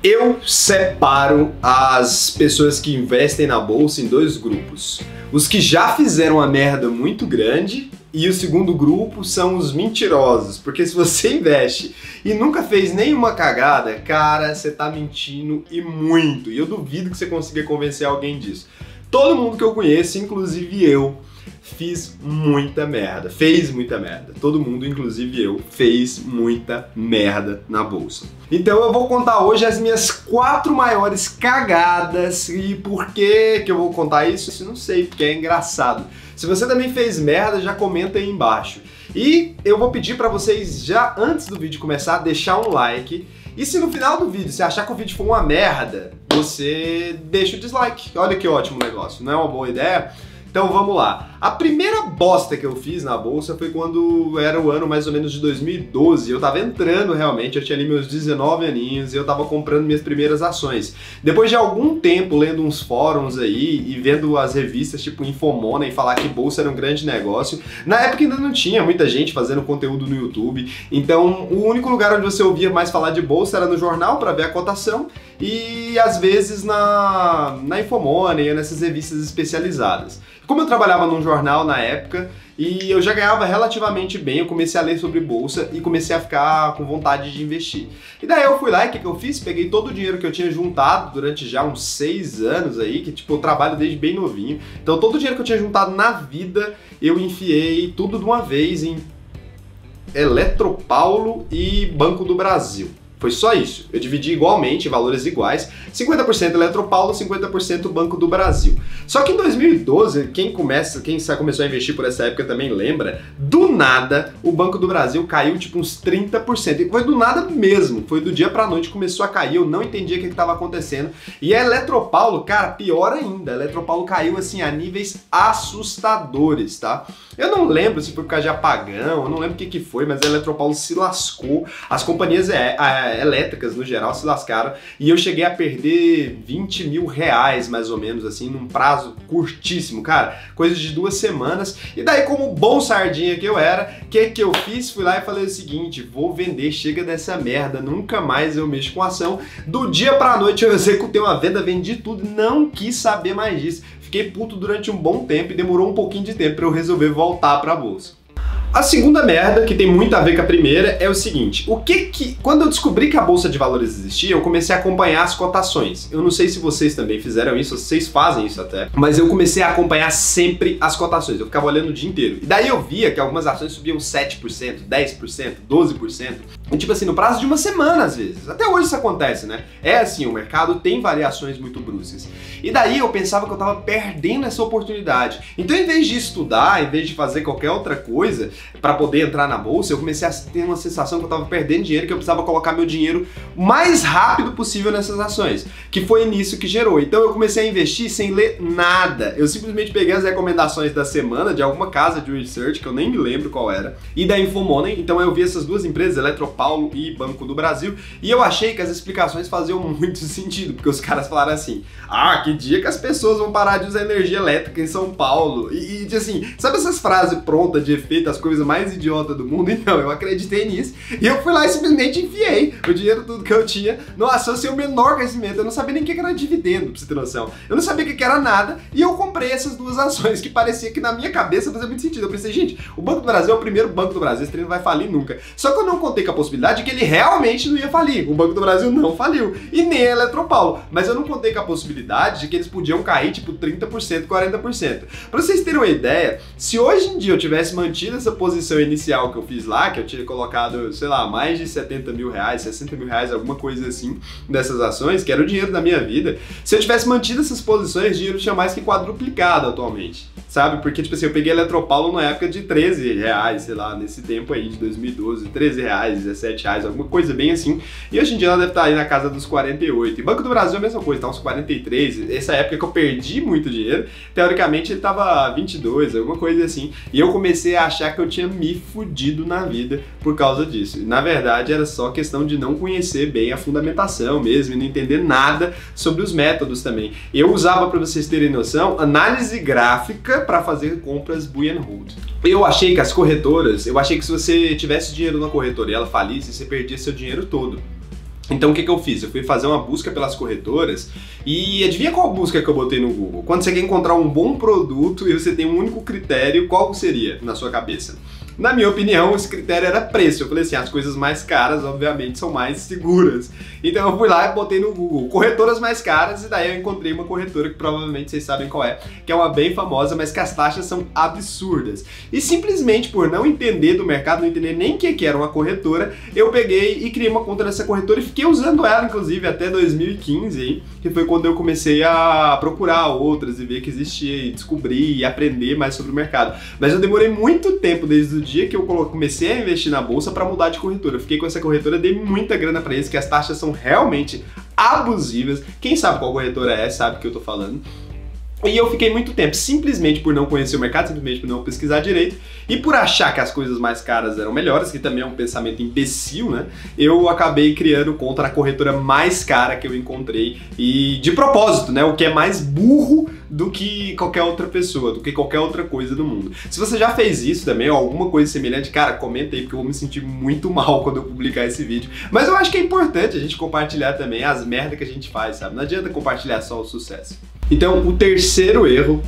Eu separo as pessoas que investem na bolsa em dois grupos. Os que já fizeram uma merda muito grande e o segundo grupo são os mentirosos. Porque se você investe e nunca fez nenhuma cagada, cara, você tá mentindo e muito. E eu duvido que você consiga convencer alguém disso. Todo mundo que eu conheço, inclusive eu, fez muita merda. Todo mundo, inclusive eu, fez muita merda na bolsa. Então eu vou contar hoje as minhas 4 maiores cagadas. E por que eu vou contar isso? Eu não sei, porque é engraçado. Se você também fez merda, já comenta aí embaixo. E eu vou pedir pra vocês, já antes do vídeo começar, deixar um like. E se no final do vídeo você achar que o vídeo foi uma merda, você deixa o dislike. Olha que ótimo negócio, não é uma boa ideia? Então vamos lá. A primeira bosta que eu fiz na bolsa foi quando era o ano mais ou menos de 2012. Eu tava entrando realmente, eu tinha ali meus 19 aninhos e eu tava comprando minhas primeiras ações. Depois de algum tempo lendo uns fóruns aí e vendo as revistas tipo Infomoney falar que bolsa era um grande negócio, na época ainda não tinha muita gente fazendo conteúdo no YouTube, então o único lugar onde você ouvia mais falar de bolsa era no jornal para ver a cotação e às vezes na Infomoney, nessas revistas especializadas. Como eu trabalhava num jornal na época e eu já ganhava relativamente bem, eu comecei a ler sobre bolsa e comecei a ficar com vontade de investir. E daí eu fui lá e o que eu fiz? Peguei todo o dinheiro que eu tinha juntado durante já uns 6 anos aí, que tipo eu trabalho desde bem novinho. Então todo o dinheiro que eu tinha juntado na vida, eu enfiei tudo de uma vez em Eletropaulo e Banco do Brasil. Foi só isso. Eu dividi igualmente, valores iguais, 50% Eletropaulo, 50% Banco do Brasil. Só que em 2012, quem começou a investir por essa época também lembra, do nada o Banco do Brasil caiu tipo uns 30%. E foi do nada mesmo, foi do dia pra noite que começou a cair, eu não entendia o que estava acontecendo. E a Eletropaulo, cara, pior ainda, a Eletropaulo caiu assim a níveis assustadores, tá? Eu não lembro se foi por causa de apagão, eu não lembro o que foi, mas a Eletropaulo se lascou, as companhias elétricas no geral se lascaram e eu cheguei a perder 20 mil reais mais ou menos assim num prazo curtíssimo, cara, coisa de 2 semanas. E daí, como bom sardinha que eu era, o que eu fiz? Fui lá e falei o seguinte: vou vender, chega dessa merda, nunca mais eu mexo com ação. Do dia pra noite eu executei uma venda, vendi tudo, não quis saber mais disso. Fiquei puto durante um bom tempo e demorou um pouquinho de tempo pra eu resolver voltar pra bolsa. A segunda merda, que tem muito a ver com a primeira, é o seguinte: quando eu descobri que a Bolsa de Valores existia, eu comecei a acompanhar as cotações. Eu não sei se vocês também fizeram isso, vocês fazem isso até, mas eu comecei a acompanhar sempre as cotações, eu ficava olhando o dia inteiro. E daí eu via que algumas ações subiam 7%, 10%, 12%, e tipo assim, no prazo de uma semana às vezes. Até hoje isso acontece, né? É assim, o mercado tem variações muito bruscas. E daí eu pensava que eu tava perdendo essa oportunidade. Então, em vez de estudar, em vez de fazer qualquer outra coisa para poder entrar na bolsa, eu comecei a ter uma sensação que eu tava perdendo dinheiro, que eu precisava colocar meu dinheiro o mais rápido possível nessas ações, que foi nisso que gerou. Então eu comecei a investir sem ler nada. Eu simplesmente peguei as recomendações da semana de alguma casa de research, que eu nem me lembro qual era, e da Infomoney. Então eu vi essas duas empresas, Eletropaulo e Banco do Brasil, e eu achei que as explicações faziam muito sentido, porque os caras falaram assim: ah, que dia que as pessoas vão parar de usar energia elétrica em São Paulo? E assim, sabe essas frases prontas de efeito, as coisas mais idiotas do mundo? Então, eu acreditei nisso e eu fui lá e simplesmente enfiei o dinheiro tudo que eu tinha no ação sem o menor conhecimento. Eu não sabia nem o que era dividendo, pra você ter noção. Eu não sabia o que era nada e eu comprei essas duas ações que parecia que na minha cabeça fazia muito sentido. Eu pensei, gente, o Banco do Brasil é o primeiro banco do Brasil, esse trem não vai falir nunca. Só que eu não contei com a possibilidade de que ele realmente não ia falir. O Banco do Brasil não faliu e nem a Eletropaulo. Mas eu não contei com a possibilidade de que eles podiam cair tipo 30%, 40%. Pra vocês terem uma ideia, se hoje em dia eu tivesse mantido essa posição inicial que eu fiz lá, que eu tinha colocado, sei lá, mais de 70 mil reais, 60 mil reais, alguma coisa assim, dessas ações, que era o dinheiro da minha vida, se eu tivesse mantido essas posições, o dinheiro tinha mais que quadruplicado atualmente, sabe? Porque, tipo assim, eu peguei a Eletropaulo na época de 13 reais, sei lá, nesse tempo aí de 2012, 13 reais, 17 reais, alguma coisa bem assim, e hoje em dia ela deve estar aí na casa dos 48. E Banco do Brasil é a mesma coisa, tá uns 43, essa época que eu perdi muito dinheiro, teoricamente ele tava 22, alguma coisa assim, e eu comecei a achar que eu tinha me fudido na vida por causa disso. Na verdade, era só questão de não conhecer bem a fundamentação mesmo e não entender nada sobre os métodos também. Eu usava, para vocês terem noção, análise gráfica para fazer compras buy and hold. Eu achei que as corretoras, eu achei que se você tivesse dinheiro na corretora e ela falisse, você perdia seu dinheiro todo. Então o que eu fiz? Eu fui fazer uma busca pelas corretoras e adivinha qual busca que eu botei no Google? Quando você quer encontrar um bom produto e você tem um único critério, qual seria na sua cabeça? Na minha opinião, esse critério era preço. Eu falei assim, as coisas mais caras, obviamente, são mais seguras. Então eu fui lá e botei no Google corretoras mais caras e daí eu encontrei uma corretora que provavelmente vocês sabem qual é, que é uma bem famosa, mas que as taxas são absurdas. E simplesmente por não entender do mercado, não entender nem o que era uma corretora, eu peguei e criei uma conta nessa corretora e fiquei usando ela, inclusive, até 2015, hein, que foi quando eu comecei a procurar outras e ver que existia e descobrir e aprender mais sobre o mercado. Mas eu demorei muito tempo desde o dia que eu comecei a investir na bolsa para mudar de corretora. Eu fiquei com essa corretora, dei muita grana para eles, que as taxas são realmente abusivas. Quem sabe qual corretora é, sabe o que eu tô falando. E eu fiquei muito tempo, simplesmente por não conhecer o mercado, simplesmente por não pesquisar direito, e por achar que as coisas mais caras eram melhores, que também é um pensamento imbecil, né? Eu acabei criando conta na corretora mais cara que eu encontrei, e de propósito, né? O que é mais burro do que qualquer outra pessoa, do que qualquer outra coisa do mundo. Se você já fez isso também, ou alguma coisa semelhante, cara, comenta aí, porque eu vou me sentir muito mal quando eu publicar esse vídeo. Mas eu acho que é importante a gente compartilhar também as merdas que a gente faz, sabe? Não adianta compartilhar só o sucesso. Então, o terceiro erro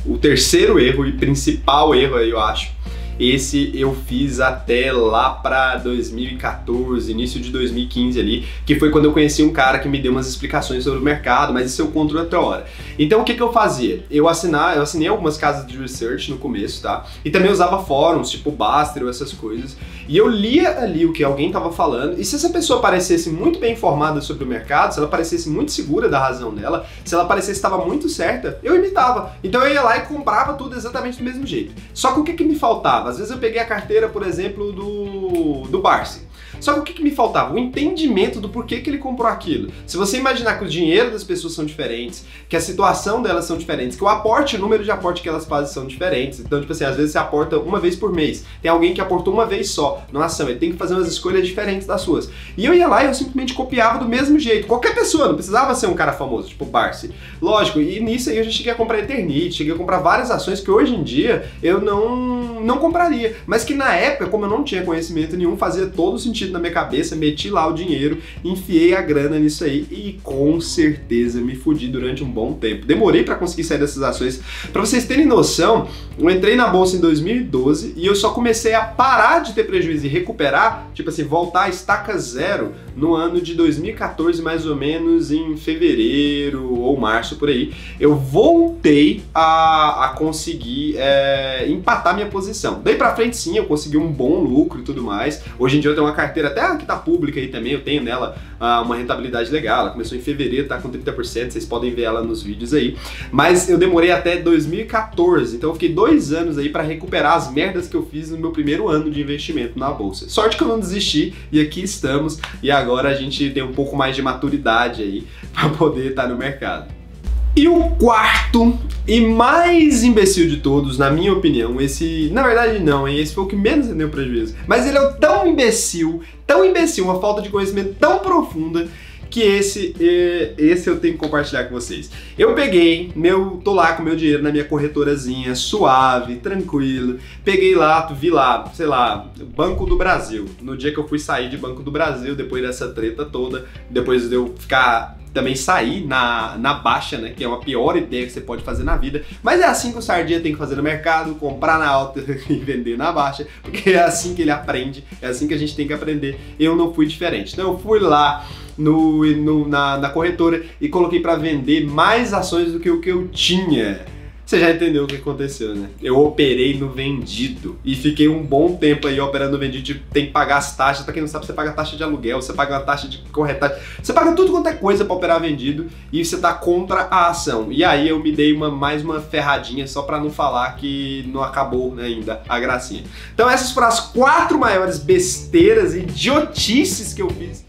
e principal erro aí, eu acho, esse eu fiz até lá pra 2014, início de 2015 ali, que foi quando eu conheci um cara que me deu umas explicações sobre o mercado, mas isso eu conto outra hora. Então o que eu fazia? Eu assinei algumas casas de research no começo, tá? E também usava fóruns, tipo Baster ou essas coisas, e eu lia ali o que alguém tava falando, e se essa pessoa parecesse muito bem informada sobre o mercado, se ela parecesse muito segura da razão dela, se ela parecesse que estava muito certa, eu imitava. Então eu ia lá e comprava tudo exatamente do mesmo jeito. Só que o que me faltava? Às vezes eu peguei a carteira, por exemplo, do Barsi. Só que o que me faltava? O entendimento do porquê que ele comprou aquilo. Se você imaginar que o dinheiro das pessoas são diferentes, que a situação delas são diferentes, que o número de aporte que elas fazem são diferentes. Então, tipo assim, às vezes você aporta uma vez por mês. Tem alguém que aportou uma vez só numa ação. Ele tem que fazer umas escolhas diferentes das suas. E eu ia lá e eu simplesmente copiava do mesmo jeito. Qualquer pessoa, não precisava ser um cara famoso, tipo o Barsi. Lógico, e nisso aí eu já cheguei a comprar Eternit, cheguei a comprar várias ações que hoje em dia eu não compraria. Mas que na época, como eu não tinha conhecimento nenhum, fazia todo sentido na minha cabeça, meti lá o dinheiro, enfiei a grana nisso aí e com certeza me fudi durante um bom tempo. Demorei para conseguir sair dessas ações. Para vocês terem noção, eu entrei na bolsa em 2012 e eu só comecei a parar de ter prejuízo e recuperar, tipo assim, voltar a estaca zero no ano de 2014, mais ou menos em fevereiro ou março, por aí. Eu voltei a conseguir empatar minha posição. Daí pra frente sim, eu consegui um bom lucro e tudo mais. Hoje em dia eu tenho uma carteira até que tá pública aí também, eu tenho nela uma rentabilidade legal. Ela começou em fevereiro, tá com 30%, vocês podem ver ela nos vídeos aí. Mas eu demorei até 2014, então eu fiquei 2 anos aí pra recuperar as merdas que eu fiz no meu primeiro ano de investimento na bolsa. Sorte que eu não desisti e aqui estamos, e agora a gente tem um pouco mais de maturidade aí pra poder estar no mercado. E o quarto e mais imbecil de todos, na minha opinião, esse... Na verdade não, hein? Esse foi o que menos deu prejuízo. Mas ele é tão imbecil, uma falta de conhecimento tão profunda, que esse eu tenho que compartilhar com vocês. Eu peguei, tô lá com meu dinheiro na minha corretorazinha, suave, tranquilo. Peguei lá, vi lá, sei lá, Banco do Brasil. No dia que eu fui sair de Banco do Brasil, depois dessa treta toda, depois de eu também sair na baixa, né, que é uma pior ideia que você pode fazer na vida, mas é assim que o sardinha tem que fazer no mercado, comprar na alta e vender na baixa, porque é assim que ele aprende, é assim que a gente tem que aprender. Eu não fui diferente, então eu fui lá na corretora e coloquei para vender mais ações do que o que eu tinha. Você já entendeu o que aconteceu, né? Eu operei no vendido e fiquei um bom tempo aí operando no vendido, tipo, tem que pagar as taxas. Pra quem não sabe, você paga taxa de aluguel, você paga uma taxa de corretagem, você paga tudo quanto é coisa pra operar vendido e você tá contra a ação. E aí eu me dei mais uma ferradinha só pra não falar que não acabou, né, ainda a gracinha. Então essas foram as 4 maiores besteiras e idiotices que eu fiz